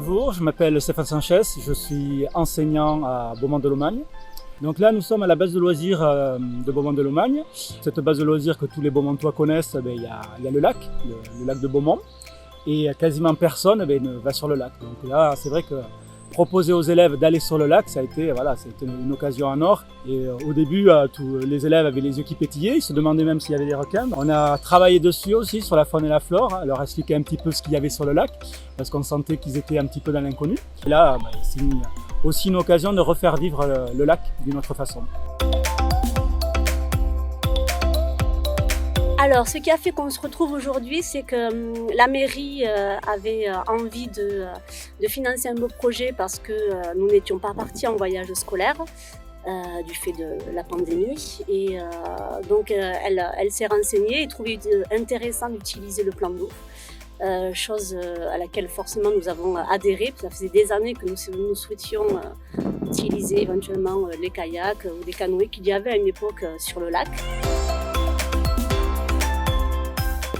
Bonjour, je m'appelle Stéphane Sanchez, je suis enseignant à Beaumont-de-Lomagne. Donc là, nous sommes à la base de loisirs de Beaumont-de-Lomagne. Cette base de loisirs que tous les Beaumontois connaissent, il y a le lac, le lac de Beaumont. Et quasiment personne ne va sur le lac. Donc là, c'est vrai que proposer aux élèves d'aller sur le lac, ça a été une occasion en or. Et au début, tous les élèves avaient les yeux qui pétillaient, ils se demandaient même s'il y avait des requins. On a travaillé dessus aussi, sur la faune et la flore, leur expliquer un petit peu ce qu'il y avait sur le lac, parce qu'on sentait qu'ils étaient un petit peu dans l'inconnu. Et là, c'est aussi une occasion de refaire vivre le lac d'une autre façon. Alors, ce qui a fait qu'on se retrouve aujourd'hui, c'est que la mairie avait envie de financer un beau projet parce que nous n'étions pas partis en voyage scolaire du fait de la pandémie. Et donc, elle s'est renseignée et trouvait intéressant d'utiliser le plan d'eau. Chose à laquelle forcément nous avons adhéré. Ça faisait des années que nous souhaitions utiliser éventuellement les kayaks ou des canoës qu'il y avait à une époque sur le lac.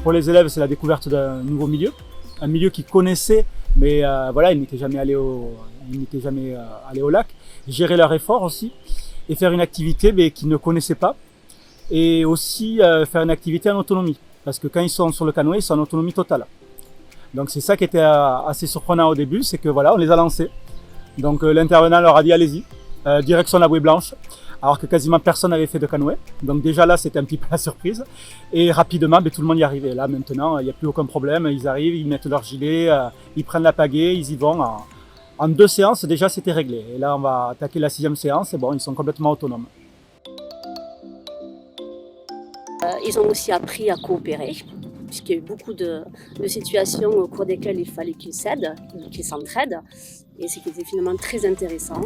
Pour les élèves, c'est la découverte d'un nouveau milieu, un milieu qu'ils connaissaient, mais ils n'étaient jamais allés au lac. Gérer leur effort aussi et faire une activité qu'ils ne connaissaient pas, et aussi faire une activité en autonomie, parce que quand ils sont sur le canoë, ils sont en autonomie totale. Donc c'est ça qui était assez surprenant au début, c'est que on les a lancés. Donc l'intervenant leur a dit allez-y, direction la Bouée Blanche, alors que quasiment personne n'avait fait de canoë. Donc déjà là, c'était un petit peu la surprise. Et rapidement, tout le monde y arrivait. Là maintenant, il n'y a plus aucun problème. Ils arrivent, ils mettent leur gilet, ils prennent la pagaie, ils y vont. En 2 séances, déjà, c'était réglé. Et là, on va attaquer la 6e séance. Et ils sont complètement autonomes. Ils ont aussi appris à coopérer, puisqu'il y a eu beaucoup de situations au cours desquelles il fallait qu'ils s'aident, qu'ils s'entraident. Et ce qui était finalement très intéressant.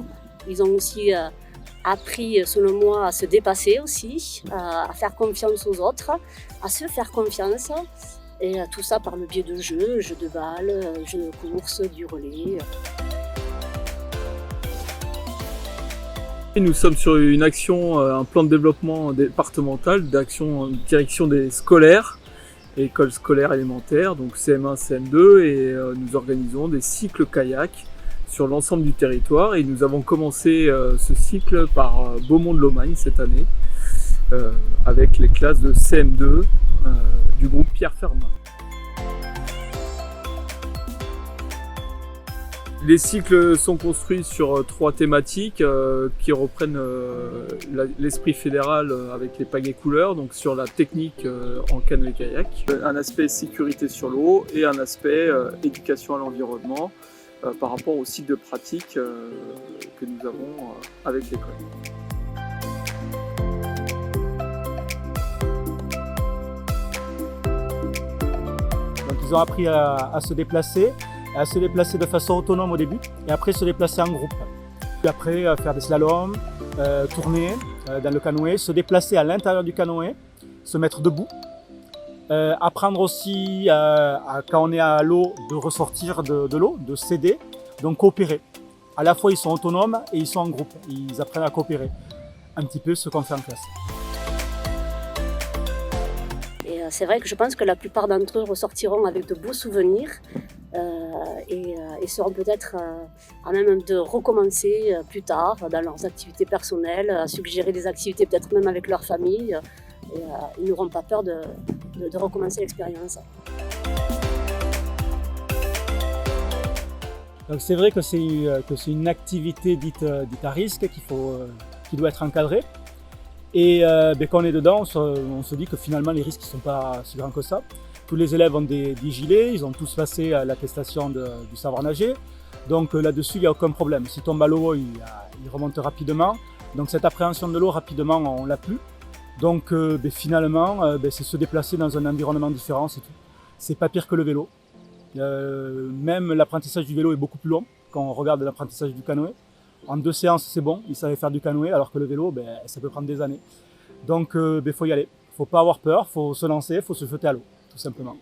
Ils ont aussi appris, selon moi, à se dépasser aussi, à faire confiance aux autres, à se faire confiance. Et tout ça par le biais de jeux de balles, jeux de course, du relais. Nous sommes sur une action, un plan de développement départemental d'action en direction des scolaires, écoles scolaires élémentaires, donc CM1, CM2, et nous organisons des cycles kayak sur l'ensemble du territoire, et nous avons commencé ce cycle par Beaumont-de-Lomagne cette année avec les classes de CM2 du groupe Pierre Fermat. Les cycles sont construits sur 3 thématiques qui reprennent l'esprit fédéral avec les pagaies couleurs, donc sur la technique en canoë-kayak, un aspect sécurité sur l'eau et un aspect éducation à l'environnement par rapport au cycle de pratique que nous avons avec l'école. Donc ils ont appris à se déplacer de façon autonome au début, et après se déplacer en groupe. Puis après faire des slaloms, tourner dans le canoë, se déplacer à l'intérieur du canoë, se mettre debout. Apprendre aussi, quand on est à l'eau, de ressortir de l'eau, de s'aider, donc coopérer. À la fois, ils sont autonomes et ils sont en groupe. Ils apprennent à coopérer. Un petit peu ce qu'on fait en classe. Et c'est vrai que je pense que la plupart d'entre eux ressortiront avec de beaux souvenirs et seront peut-être à même de recommencer plus tard dans leurs activités personnelles, à suggérer des activités peut-être même avec leur famille. Et ils n'auront pas peur de recommencer l'expérience. Donc c'est vrai que c'est une activité dite à risque qui doit être encadrée. Et quand on est dedans, on se dit que finalement les risques ne sont pas si grands que ça. Tous les élèves ont des gilets, ils ont tous passé l'attestation du savoir nager. Donc là-dessus, il n'y a aucun problème. S'ils tombent à l'eau, ils remontent rapidement. Donc cette appréhension de l'eau, rapidement, on ne l'a plus. Donc finalement, c'est se déplacer dans un environnement différent, c'est tout. C'est pas pire que le vélo. Même l'apprentissage du vélo est beaucoup plus long quand on regarde l'apprentissage du canoë. En 2 séances, c'est bon, ils savaient faire du canoë, alors que le vélo, ça peut prendre des années. Donc faut y aller. Faut pas avoir peur, faut se lancer, faut se jeter à l'eau, tout simplement.